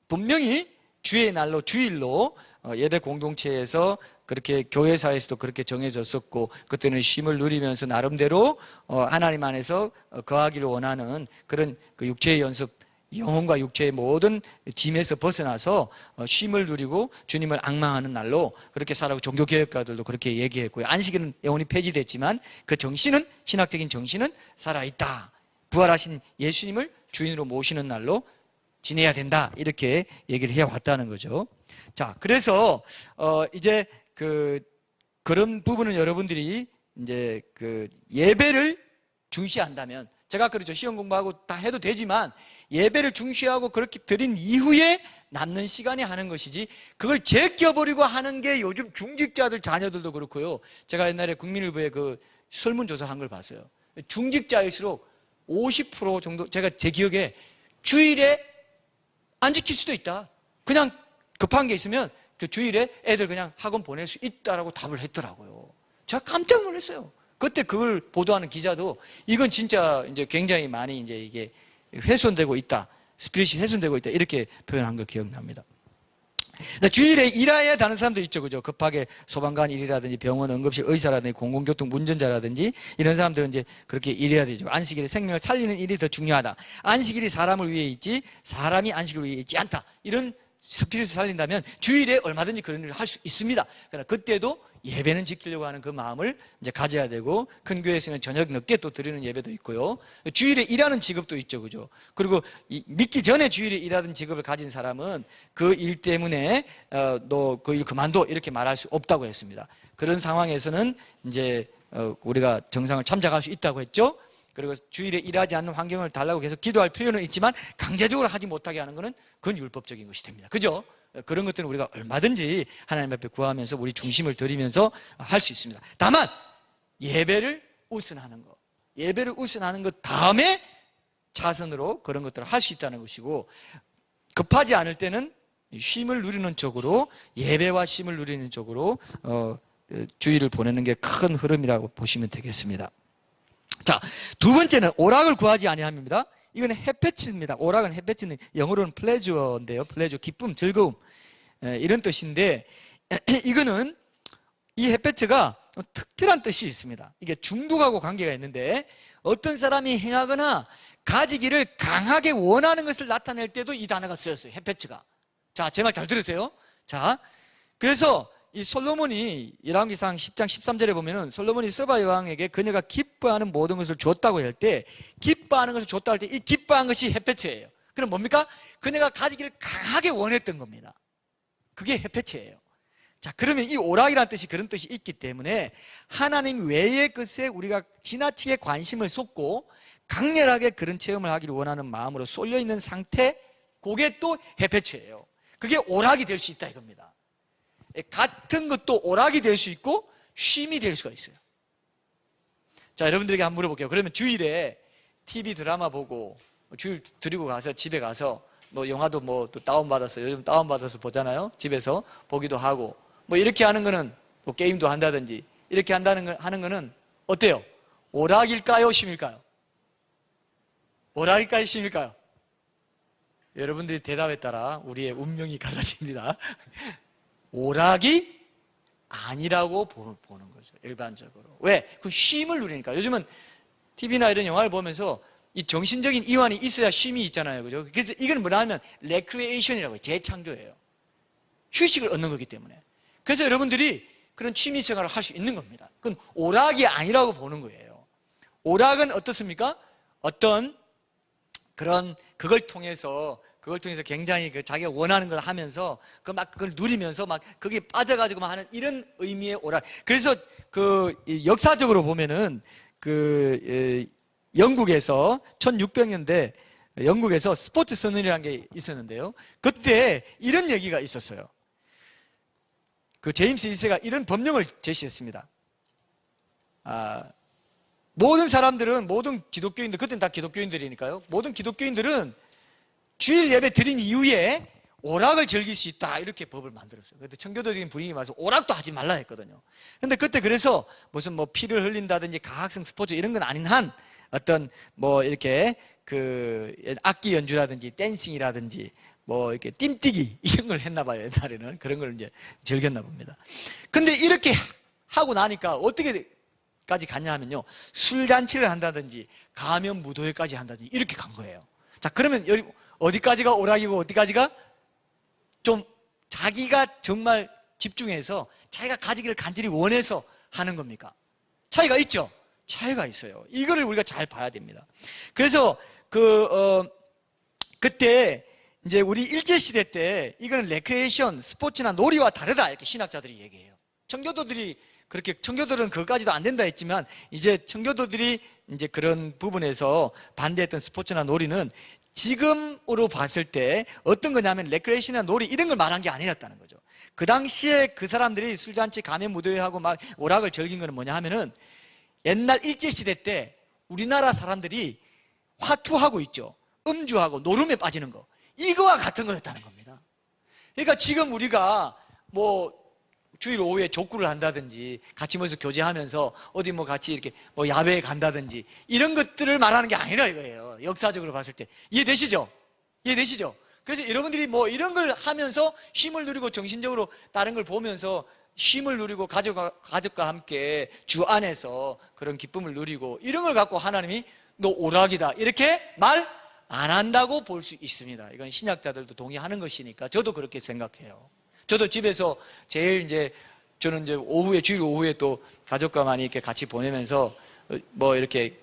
분명히 주의 날로 주일로 예배 공동체에서 그렇게 교회사에서도 그렇게 정해졌었고 그때는 쉼을 누리면서 나름대로 하나님 안에서 거하기를 원하는 그런 그 육체의 연습, 영혼과 육체의 모든 짐에서 벗어나서 쉼을 누리고 주님을 앙망하는 날로 그렇게 살아고 종교개혁가들도 그렇게 얘기했고요. 안식일은 영원히 폐지됐지만 그 정신은, 신학적인 정신은 살아있다. 부활하신 예수님을 주인으로 모시는 날로 지내야 된다 이렇게 얘기를 해왔다는 거죠. 자, 그래서 이제 그런 부분은 여러분들이 이제 예배를 중시한다면, 제가 그러죠. 시험 공부하고 다 해도 되지만 예배를 중시하고 그렇게 드린 이후에 남는 시간에 하는 것이지 그걸 제껴버리고 하는 게 요즘 중직자들 자녀들도 그렇고요. 제가 옛날에 국민일보에 그 설문조사한 걸 봤어요. 중직자일수록 50% 정도, 제가 제 기억에 주일에 안 지킬 수도 있다. 그냥 급한 게 있으면 그 주일에 애들 그냥 학원 보낼 수 있다라고 답을 했더라고요. 제가 깜짝 놀랐어요. 그때 그걸 보도하는 기자도 이건 진짜 이제 굉장히 많이 이제 이게 훼손되고 있다. 스피릿이 훼손되고 있다. 이렇게 표현한 걸 기억납니다. 주일에 일해야 하는 사람도 있죠. 그죠? 급하게 소방관 일이라든지 병원 응급실 의사라든지 공공교통 운전자라든지 이런 사람들은 이제 그렇게 일해야 되죠. 안식일에 생명을 살리는 일이 더 중요하다. 안식일이 사람을 위해 있지 사람이 안식을 위해 있지 않다. 이런 스피릿을 살린다면 주일에 얼마든지 그런 일을 할 수 있습니다. 그러나 그때도 예배는 지키려고 하는 그 마음을 이제 가져야 되고, 큰 교회에서는 저녁 늦게 또 드리는 예배도 있고요. 주일에 일하는 직업도 있죠. 그죠? 그리고 믿기 전에 주일에 일하던 직업을 가진 사람은 그 일 때문에 너 그 일 그만둬 이렇게 말할 수 없다고 했습니다. 그런 상황에서는 이제 우리가 정상을 참작할 수 있다고 했죠. 그리고 주일에 일하지 않는 환경을 달라고 계속 기도할 필요는 있지만 강제적으로 하지 못하게 하는 것은 그건 율법적인 것이 됩니다. 그죠? 그런 것들은 우리가 얼마든지 하나님 앞에 구하면서 우리 중심을 들이면서 할 수 있습니다. 다만 예배를 우선하는 것, 예배를 우선하는 것 다음에 차선으로 그런 것들을 할 수 있다는 것이고, 급하지 않을 때는 쉼을 누리는 쪽으로, 예배와 쉼을 누리는 쪽으로 주의를 보내는 게 큰 흐름이라고 보시면 되겠습니다. 자, 두 번째는 오락을 구하지 아니함입니다. 이거는 헤페츠입니다. 오락은 헤페츠는 영어로는 플레저인데요. 플레저, 기쁨, 즐거움, 이런 뜻인데, 이거는 이 헤페츠가 특별한 뜻이 있습니다. 이게 중독하고 관계가 있는데, 어떤 사람이 행하거나 가지기를 강하게 원하는 것을 나타낼 때도 이 단어가 쓰였어요. 헤페츠가. 자, 제 말 잘 들으세요. 자, 그래서 이 솔로몬이 열왕기상 10장 13절에 보면은 솔로몬이 스바 여왕에게 그녀가 기뻐하는 모든 것을 줬다고 할 때, 기뻐하는 것을 줬다고 할 때 이 기뻐한 것이 헤페츠예요. 그럼 뭡니까? 그녀가 가지기를 강하게 원했던 겁니다. 그게 헤페츠예요. 자, 그러면 이 오락이라는 뜻이 그런 뜻이 있기 때문에 하나님 외의 것에 우리가 지나치게 관심을 쏟고 강렬하게 그런 체험을 하기를 원하는 마음으로 쏠려 있는 상태, 그게 또 헤페츠예요. 그게 오락이 될 수 있다 이겁니다. 같은 것도 오락이 될 수 있고 쉼이 될 수가 있어요. 자, 여러분들에게 한번 물어볼게요. 그러면 주일에 TV 드라마 보고 주일 드리고 가서 집에 가서 뭐 영화도 뭐 또 다운받아서, 요즘 다운받아서 보잖아요. 집에서 보기도 하고 뭐 이렇게 하는 거는 뭐 게임도 한다든지 이렇게 하는 거는 어때요? 오락일까요? 쉼일까요? 오락일까요? 쉼일까요? 여러분들이 대답에 따라 우리의 운명이 갈라집니다. 오락이 아니라고 보는 거죠, 일반적으로. 왜? 그 쉼을 누리니까. 요즘은 TV나 이런 영화를 보면서 이 정신적인 이완이 있어야 쉼이 있잖아요, 그죠? 그래서 이건 뭐라 하면 레크리에이션이라고 해요. 재창조예요. 휴식을 얻는 거기 때문에. 그래서 여러분들이 그런 취미 생활을 할 수 있는 겁니다. 그건 오락이 아니라고 보는 거예요. 오락은 어떻습니까? 어떤 그런 그걸 통해서 굉장히 자기가 원하는 걸 하면서 그걸 누리면서 막 거기에 빠져가지고 막 하는 이런 의미의 오락. 그래서 역사적으로 보면은 영국에서 1600년대 영국에서 스포츠 선언이라는 게 있었는데요. 그때 이런 얘기가 있었어요. 제임스 1세가 이런 법령을 제시했습니다. 모든 사람들은, 모든 기독교인들, 그때는 다 기독교인들이니까요. 모든 기독교인들은 주일 예배 드린 이후에 오락을 즐길 수 있다, 이렇게 법을 만들었어요. 그때 청교도적인 분위기 맞아서 오락도 하지 말라 했거든요. 근데 그때 그래서 무슨 뭐 피를 흘린다든지 가학성 스포츠 이런 건 아닌 한 어떤 뭐 이렇게 악기 연주라든지 댄싱이라든지 뭐 이렇게 띰뛰기 이런 걸 했나 봐요. 옛날에는 그런 걸 이제 즐겼나 봅니다. 근데 이렇게 하고 나니까 어떻게까지 갔냐 하면요, 술잔치를 한다든지 가면 무도회까지 한다든지 이렇게 간 거예요. 자, 그러면 여기 어디까지가 오락이고 어디까지가 좀 자기가 정말 집중해서 자기가 가지기를 간절히 원해서 하는 겁니까? 차이가 있죠? 차이가 있어요. 이거를 우리가 잘 봐야 됩니다. 그래서 그때 이제 우리 일제시대 때 이거는 레크레이션, 스포츠나 놀이와 다르다, 이렇게 신학자들이 얘기해요. 청교도들은 그것까지도 안 된다 했지만, 이제 청교도들이 이제 그런 부분에서 반대했던 스포츠나 놀이는 지금으로 봤을 때 어떤 거냐면 레크레이션이나 놀이 이런 걸 말한 게 아니었다는 거죠. 그 당시에 그 사람들이 술잔치 가면 무도회하고 막 오락을 즐긴 거는 뭐냐 하면은 옛날 일제시대 때 우리나라 사람들이 화투하고 있죠. 음주하고 노름에 빠지는 거. 이거와 같은 거였다는 겁니다. 그러니까 지금 우리가 뭐 주일 오후에 족구를 한다든지 같이 모여서 교제하면서 어디 뭐 같이 이렇게 뭐 야외에 간다든지 이런 것들을 말하는 게 아니라 이거예요. 역사적으로 봤을 때. 이해되시죠? 이해되시죠? 그래서 여러분들이 뭐 이런 걸 하면서 쉼을 누리고 정신적으로 다른 걸 보면서 쉼을 누리고 가족과 함께 주 안에서 그런 기쁨을 누리고 이런 걸 갖고 하나님이 너 오락이다 이렇게 말 안 한다고 볼 수 있습니다. 이건 신학자들도 동의하는 것이니까 저도 그렇게 생각해요. 저도 집에서 저는 이제 주일 오후에 또 가족과 많이 이렇게 같이 보내면서 뭐 이렇게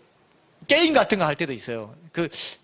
게임 같은 거 할 때도 있어요.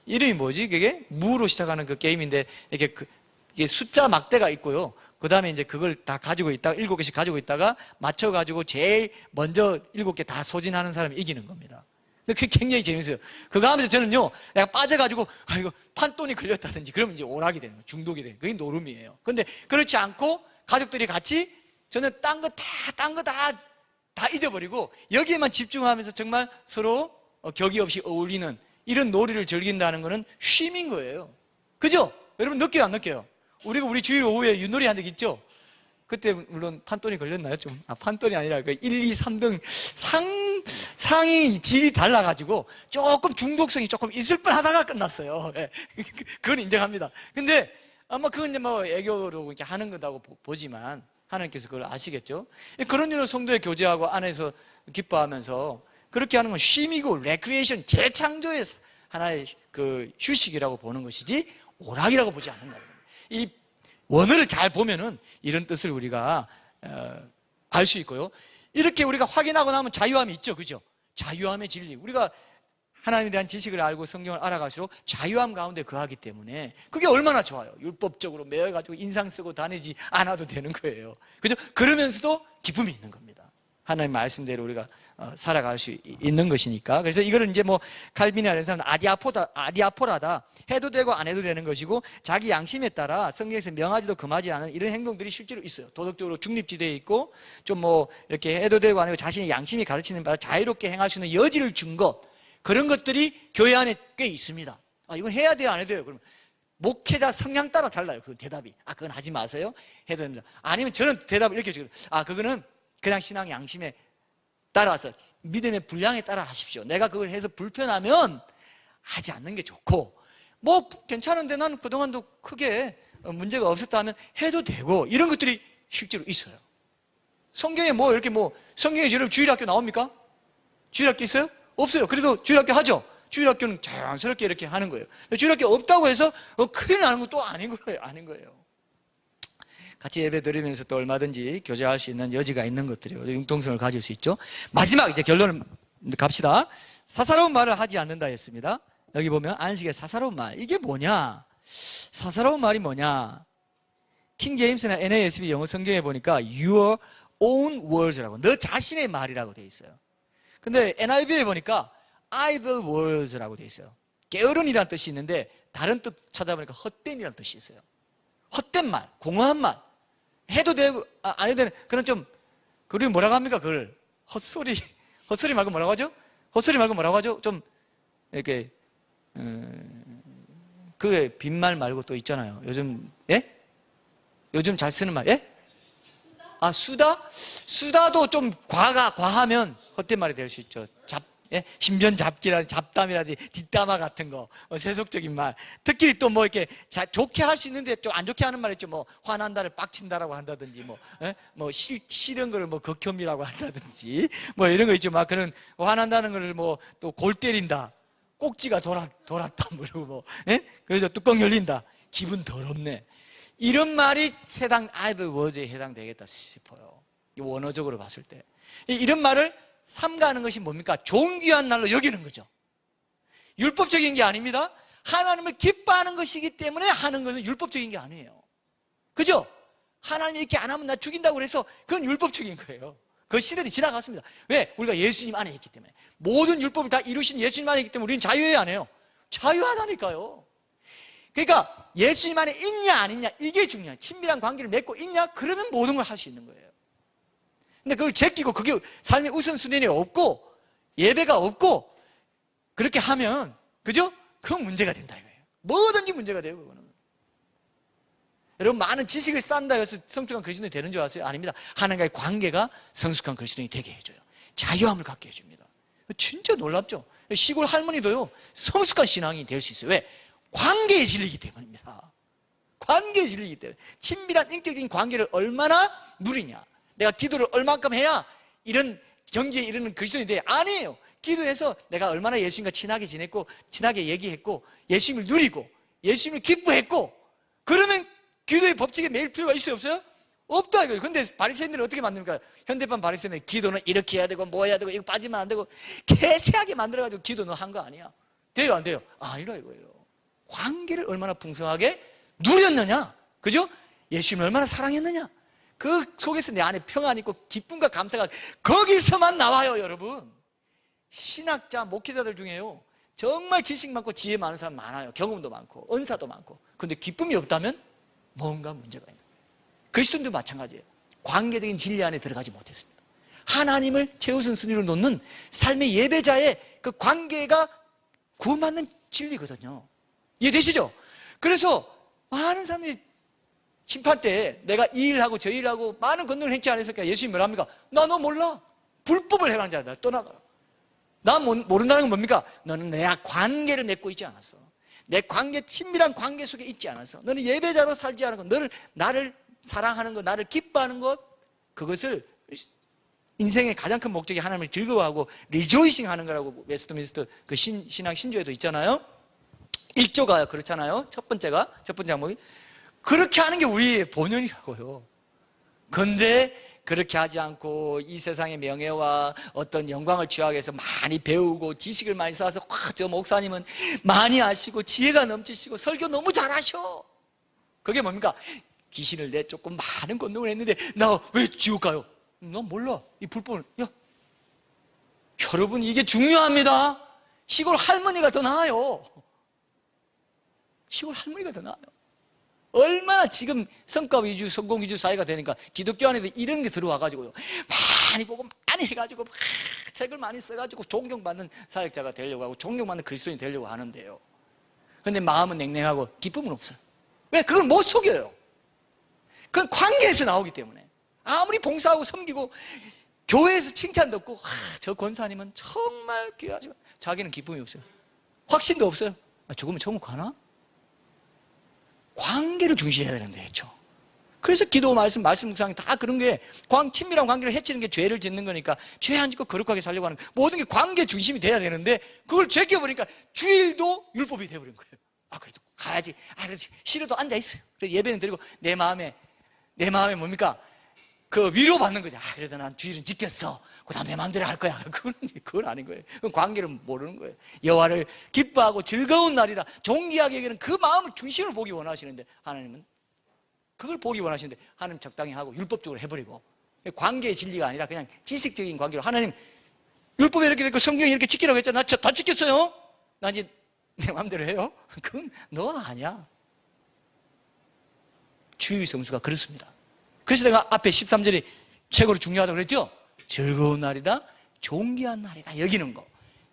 이름이 뭐지? 그게 무로 시작하는 그 게임인데 이게 숫자 막대가 있고요. 그 다음에 이제 그걸 다 가지고 있다가 7개씩 가지고 있다가 맞춰가지고 제일 먼저 7개 다 소진하는 사람이 이기는 겁니다. 근데 그게 굉장히 재밌어요. 그거 하면서 저는요, 내가 빠져가지고, 이거 판돈이 걸렸다든지, 그러면 이제 오락이 되는 거예요. 중독이 되는 거예요. 그게 노름이에요. 근데 그렇지 않고, 가족들이 같이, 저는 딴 거 다 잊어버리고, 여기에만 집중하면서 정말 서로 격이 없이 어울리는 이런 놀이를 즐긴다는 거는 쉼인 거예요. 그죠? 여러분 느껴요, 안 느껴요? 우리가 우리 주일 오후에 윷놀이 한 적 있죠? 그때 물론 판돈이 걸렸나요? 좀 판돈이 아니라 그 1, 2, 3등 상이 질이 달라가지고 조금 중독성이 조금 있을 뻔하다가 끝났어요. 네. 그건 인정합니다. 근데 아마 그건 이제 뭐 애교로 이렇게 하는 거다고 보지만 하나님께서 그걸 아시겠죠? 그런 일로 성도의 교제하고 안에서 기뻐하면서 그렇게 하는 건 쉼이고 레크리에이션 재창조의 하나의 그 휴식이라고 보는 것이지 오락이라고 보지 않는다. 이 원어를 잘 보면은 이런 뜻을 우리가 알 수 있고요. 이렇게 우리가 확인하고 나면 자유함이 있죠, 그죠? 자유함의 진리. 우리가 하나님에 대한 지식을 알고 성경을 알아갈수록 자유함 가운데 거하기 때문에 그게 얼마나 좋아요. 율법적으로 매여가지고 인상 쓰고 다니지 않아도 되는 거예요. 그죠? 그러면서도 기쁨이 있는 겁니다. 하나님 말씀대로 우리가 살아갈 수 있는 것이니까. 그래서 이거를 이제 뭐 칼빈이나 이런 사람은 아디아포라다. 해도 되고 안 해도 되는 것이고 자기 양심에 따라 성경에서 명하지도 금하지 않은 이런 행동들이 실제로 있어요. 도덕적으로 중립지대에 있고 좀 뭐 이렇게 해도 되고 안 해도 자신의 양심이 가르치는 바를 자유롭게 행할 수 있는 여지를 준 것, 그런 것들이 교회 안에 꽤 있습니다. 이건 해야 돼요, 안 해도 돼요? 그러면 목회자 성향 따라 달라요. 그 대답이. 그건 하지 마세요. 해도 됩니다. 아니면 저는 대답을 이렇게 해줘요. 그거는 그냥 신앙 양심에 따라서 믿음의 분량에 따라 하십시오. 내가 그걸 해서 불편하면 하지 않는 게 좋고, 뭐 괜찮은데 난 그동안도 크게 문제가 없었다 하면 해도 되고, 이런 것들이 실제로 있어요. 성경에 뭐 이렇게 뭐 성경에 여러분 주일학교 나옵니까? 주일학교 있어요? 없어요. 그래도 주일학교 하죠. 주일학교는 자연스럽게 이렇게 하는 거예요. 주일학교 없다고 해서 큰일 나는 것도 아닌 거예요. 같이 예배 드리면서 또 얼마든지 교제할 수 있는 여지가 있는 것들이에요. 융통성을 가질 수 있죠. 마지막 이제 결론을 갑시다. 사사로운 말을 하지 않는다 했습니다. 여기 보면 안식의 사사로운 말, 이게 뭐냐? 사사로운 말이 뭐냐? 킹 제임스나 NASB 영어 성경에 보니까 your own words라고, 너 자신의 말이라고 돼 있어요. 근데 NIV에 보니까 idle words라고 돼 있어요. 게으른이라는 뜻이 있는데 다른 뜻 찾아보니까 헛된이라는 뜻이 있어요. 헛된 말, 공허한 말, 해도 되고 안 해도 되는 그런 좀, 그리고 뭐라고 합니까? 그걸 헛소리 말고 뭐라고 하죠? 헛소리 말고 뭐라고 하죠? 좀 이렇게 그게 빈말 말고 또 있잖아요. 요즘 요즘 잘 쓰는 말, 수다? 수다도 좀 과하면 헛된 말이 될 수 있죠. 신변잡기라든지 잡담이라든지 뒷담화 같은 거, 세속적인 말. 특히 또 뭐 이렇게 좋게 할 수 있는데 좀 안 좋게 하는 말 있죠. 뭐 화난다를 빡친다라고 한다든지, 뭐 싫은 거를 뭐 극혐이라고 한다든지, 뭐 이런 거 있죠. 막 그런 화난다는 거를 뭐 또 골 때린다, 꼭지가 돌았다, 뭐 그래서 뚜껑 열린다, 기분 더럽네. 이런 말이 idle words에 해당되겠다 싶어요. 원어적으로 봤을 때. 이런 말을 삼가하는 것이 뭡니까? 존귀한 날로 여기는 거죠. 율법적인 게 아닙니다. 하나님을 기뻐하는 것이기 때문에 하는 것은 율법적인 게 아니에요. 그죠? 하나님이 이렇게 안 하면 나 죽인다고 그래서 그건 율법적인 거예요. 그 시대는 지나갔습니다. 왜? 우리가 예수님 안에 있기 때문에. 모든 율법을 다 이루신 예수님 안에 있기 때문에 우리는 자유해야 안 해요? 자유하다니까요. 그러니까 예수님 안에 있냐 안 있냐, 이게 중요해요. 친밀한 관계를 맺고 있냐? 그러면 모든 걸 할 수 있는 거예요. 근데 그걸 제끼고 그게 삶의 우선순위에 없고 예배가 없고 그렇게 하면, 그죠? 그건 문제가 된다 이거예요. 뭐든지 문제가 돼요, 그거는. 여러분, 많은 지식을 쌓는다 해서 성숙한 그리스도인이 되는 줄 아세요? 아닙니다. 하나님과의 관계가 성숙한 그리스도인이 되게 해줘요. 자유함을 갖게 해줍니다. 진짜 놀랍죠? 시골 할머니도요, 성숙한 신앙이 될 수 있어요. 왜? 관계의 진리이기 때문입니다. 관계의 진리이기 때문에. 친밀한 인격적인 관계를 얼마나 누리냐, 내가 기도를 얼만큼 해야 이런 경지에 이르는 그리스도인이 돼? 아니에요. 기도해서 내가 얼마나 예수님과 친하게 지냈고 친하게 얘기했고 예수님을 누리고 예수님을 기뻐했고, 그러면 기도의 법칙에 매일 필요가 있어요, 없어요? 없다 이거예요. 근데 바리새인들은 어떻게 만듭니까? 현대판 바리새인들 기도는 이렇게 해야 되고 뭐 해야 되고 이거 빠지면 안 되고 개세하게 만들어가지고 기도는 한 거 아니야. 돼요, 안 돼요? 아니라 이거예요. 관계를 얼마나 풍성하게 누렸느냐, 그죠? 예수님을 얼마나 사랑했느냐, 그 속에서 내 안에 평안이 있고 기쁨과 감사가 거기서만 나와요, 여러분. 신학자, 목회자들 중에요, 정말 지식 많고 지혜 많은 사람 많아요. 경험도 많고 은사도 많고. 근데 기쁨이 없다면 뭔가 문제가 있는 거예요. 그리스도인도 마찬가지예요. 관계적인 진리 안에 들어가지 못했습니다. 하나님을 최우선 순위로 놓는 삶의 예배자의 그 관계가 구원받는 진리거든요. 이해되시죠? 그래서 많은 사람들이 심판 때 내가 이 일하고 저 일하고 많은 권능을 행치 않았으니까 예수님이 뭐랍니까? 나 너 몰라. 불법을 행하는 자다. 떠나가라. 나 모른다는 건 뭡니까? 너는 내 관계를 맺고 있지 않았어. 내 관계, 친밀한 관계 속에 있지 않았어. 너는 예배자로 살지 않은 것, 너를, 나를 사랑하는 것, 나를 기뻐하는 것, 그것을 인생의 가장 큰 목적이 하나님을 즐거워하고 리조이싱 하는 거라고 웨스트민스터 그 신앙 신조에도 있잖아요. 1조가 그렇잖아요. 첫 번째 항목이 그렇게 하는 게 우리의 본연이라고요. 근데 그렇게 하지 않고 이 세상의 명예와 어떤 영광을 취하기 위해서 많이 배우고 지식을 많이 쌓아서 저 목사님은 많이 아시고 지혜가 넘치시고 설교 너무 잘하셔. 그게 뭡니까? 귀신을 내쫓고 많은 권능을 했는데 나 왜 지옥 가요? 나 몰라. 이 불법을. 야, 여러분, 이게 중요합니다. 시골 할머니가 더 나아요. 시골 할머니가 더 나아요. 얼마나 지금 성과 위주, 성공 위주 사회가 되니까 기독교 안에도 이런 게 들어와가지고요, 많이 보고 많이 해가지고 책을 많이 써가지고 존경받는 사역자가 되려고 하고 존경받는 그리스도인이 되려고 하는데요, 근데 마음은 냉랭하고 기쁨은 없어요. 왜? 그걸 못 속여요. 그건 관계에서 나오기 때문에. 아무리 봉사하고 섬기고 교회에서 칭찬 듣고 저 권사님은 정말 귀하지만 자기는 기쁨이 없어요. 확신도 없어요. 죽으면 천국 가나? 관계를 중시해야 되는데, 그렇죠? 그래서 기도, 말씀 묵상 다 그런 게 친밀한 관계를 해치는 게 죄를 짓는 거니까 죄 안 짓고 거룩하게 살려고 하는 거예요. 모든 게 관계 중심이 돼야 되는데 그걸 제껴버리니까 주일도 율법이 돼버린 거예요. 그래도 가야지. 싫어도 앉아있어요. 그래서 예배는 드리고 내 마음에 뭡니까? 그 위로받는 거죠. 그래도 난 주일은 지켰어. 그 다음 내 마음대로 할 거야. 그건 아닌 거예요. 그건 관계를 모르는 거예요. 여호와를 기뻐하고 즐거운 날이라 존귀하게 여기는 그 마음을 중심을 보기 원하시는데, 하나님은 그걸 보기 원하시는데 하나님 적당히 하고 율법적으로 해버리고, 관계의 진리가 아니라 그냥 지식적인 관계로 하나님 율법에 이렇게 됐고 성경에 이렇게 지키라고 했잖아. 나 다 지켰어요. 나 이제 내 마음대로 해요. 그건 너 아니야. 주의 성수가 그렇습니다. 그래서 내가 앞에 13절이 최고로 중요하다고 그랬죠? 즐거운 날이다, 존귀한 날이다, 여기는 거.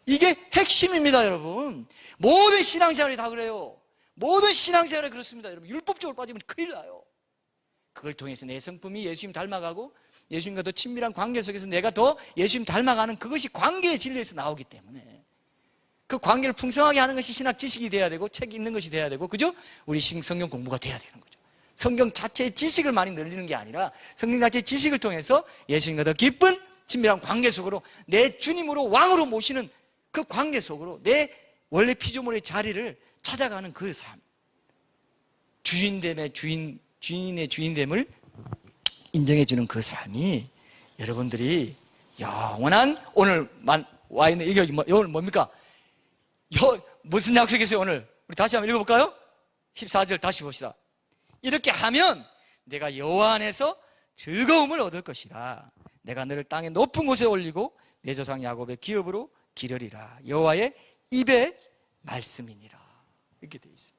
이게 핵심입니다, 여러분. 모든 신앙생활이 다 그래요. 모든 신앙생활이 그렇습니다, 여러분. 율법적으로 빠지면 큰일 나요. 그걸 통해서 내 성품이 예수님 닮아가고 예수님과 더 친밀한 관계 속에서 내가 더 예수님 닮아가는 그것이 관계의 진리에서 나오기 때문에 그 관계를 풍성하게 하는 것이 신학 지식이 돼야 되고 책 읽는 것이 돼야 되고, 그죠? 우리 성경 공부가 돼야 되는 거죠. 성경 자체의 지식을 많이 늘리는 게 아니라 성경 자체의 지식을 통해서 예수님과 더 깊은 친밀한 관계 속으로 내 주님으로 왕으로 모시는 그 관계 속으로 내 원래 피조물의 자리를 찾아가는 그 삶, 주인의 주인됨을 인정해주는 그 삶이 여러분들이 영원한 오늘만 와 있는 이게 오늘 뭡니까? 무슨 약속이 있어요 오늘? 우리 다시 한번 읽어볼까요? 14절 다시 봅시다. 이렇게 하면 내가 여호와 안에서 즐거움을 얻을 것이라. 내가 너를 땅의 높은 곳에 올리고 내 조상 야곱의 기업으로 기르리라. 여호와의 입의 말씀이니라. 이렇게 되어 있어요.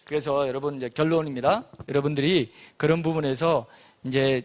그래서 여러분 이제 결론입니다. 여러분들이 그런 부분에서 이제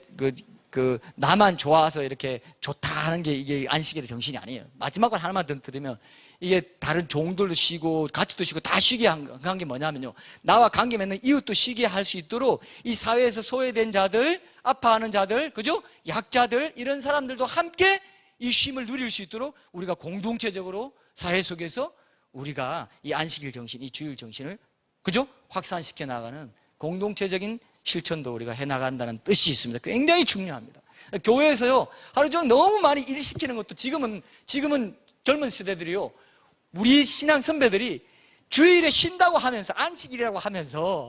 나만 좋아서 이렇게 좋다 하는 게 이게 안식일의 정신이 아니에요. 마지막 걸 하나만 들으면 이게 다른 종들도 쉬고 가축도 쉬고 다 쉬게 한 게 뭐냐면요, 나와 관계 맺는 이웃도 쉬게 할 수 있도록 이 사회에서 소외된 자들, 아파하는 자들, 그죠? 약자들, 이런 사람들도 함께 이 쉼을 누릴 수 있도록 우리가 공동체적으로 사회 속에서 우리가 이 안식일 정신, 이 주일 정신을, 그죠? 확산시켜 나가는 공동체적인 실천도 우리가 해 나간다는 뜻이 있습니다. 굉장히 중요합니다. 교회에서요, 하루 종일 너무 많이 일 시키는 것도 지금은 젊은 세대들이요, 우리 신앙 선배들이 주일에 쉰다고 하면서 안식일이라고 하면서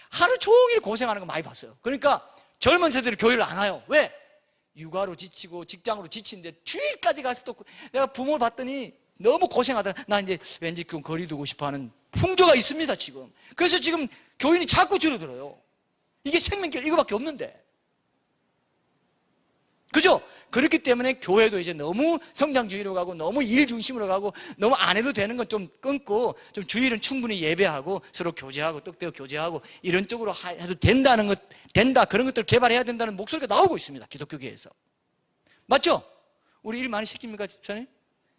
하루 종일 고생하는 거 많이 봤어요. 그러니까 젊은 세대들이 교회를 안 와요. 왜? 육아로 지치고 직장으로 지치는데 주일까지 가서 또 내가 부모를 봤더니 너무 고생하더라. 나 이제 왠지 좀 거리 두고 싶어하는 풍조가 있습니다 지금. 그래서 지금 교인이 자꾸 줄어들어요. 이게 생명길 이거밖에 없는데. 그죠? 그렇기 때문에 교회도 이제 너무 성장주의로 가고 너무 일 중심으로 가고 너무 안 해도 되는 건 좀 끊고 좀 주일은 충분히 예배하고 서로 교제하고 떡대어 교제하고 이런 쪽으로 해도 된다는 것, 된다 그런 것들을 개발해야 된다는 목소리가 나오고 있습니다. 기독교계에서. 맞죠? 우리 일 많이 시킵니까 집사님?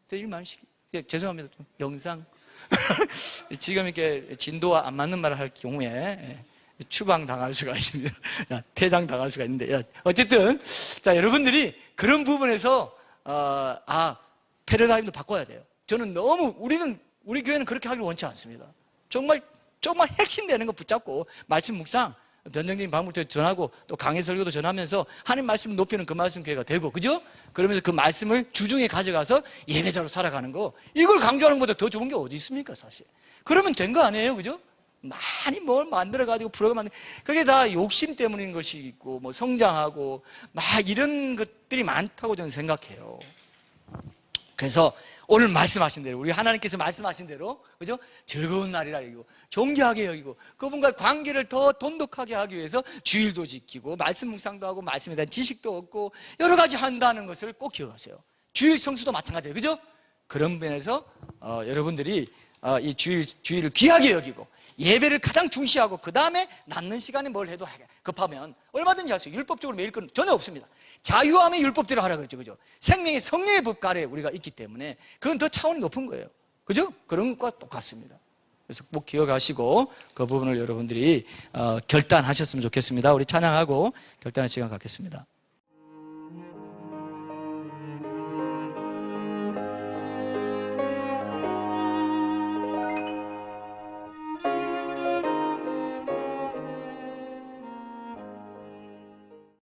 저 일 많이 시킵니다. 죄송합니다. 좀 영상 지금 이렇게 진도와 안 맞는 말을 할 경우에 추방 당할 수가 있습니다. 퇴장 당할 수가 있는데, 어쨌든 자 여러분들이 그런 부분에서 패러다임도 바꿔야 돼요. 저는 너무 우리 교회는 그렇게 하길 원치 않습니다. 정말 핵심되는 거 붙잡고 말씀 묵상, 변정적인 방법도 전하고 또 강해 설교도 전하면서 하나님 말씀을 높이는 그 말씀 교회가 되고, 그죠? 그러면서 그 말씀을 주중에 가져가서 예배자로 살아가는 거, 이걸 강조하는 것보다 더 좋은 게 어디 있습니까, 사실? 그러면 된 거 아니에요, 그죠? 많이 뭘 만들어가지고 프로그램 만들, 그게 다 욕심 때문인 것이 있고, 뭐 성장하고, 막 이런 것들이 많다고 저는 생각해요. 그래서 오늘 말씀하신 대로, 우리 하나님께서 말씀하신 대로, 그죠? 즐거운 날이라 여기고, 존귀하게 여기고, 그분과 관계를 더 돈독하게 하기 위해서 주일도 지키고, 말씀 묵상도 하고, 말씀에 대한 지식도 얻고, 여러 가지 한다는 것을 꼭 기억하세요. 주일 성수도 마찬가지예요. 그죠? 그런 면에서, 여러분들이, 이 주일을 귀하게 여기고, 예배를 가장 중시하고 그 다음에 남는 시간에 뭘 해도 급하면 얼마든지 할 수 있어요. 율법적으로 매일 건 전혀 없습니다. 자유함의 율법대로 하라 그랬죠. 그죠? 생명의 성령의 법 아래 우리가 있기 때문에 그건 더 차원이 높은 거예요. 그죠? 그런 것과 똑같습니다. 그래서 꼭 기억하시고 그 부분을 여러분들이 결단하셨으면 좋겠습니다. 우리 찬양하고 결단의 시간 갖겠습니다.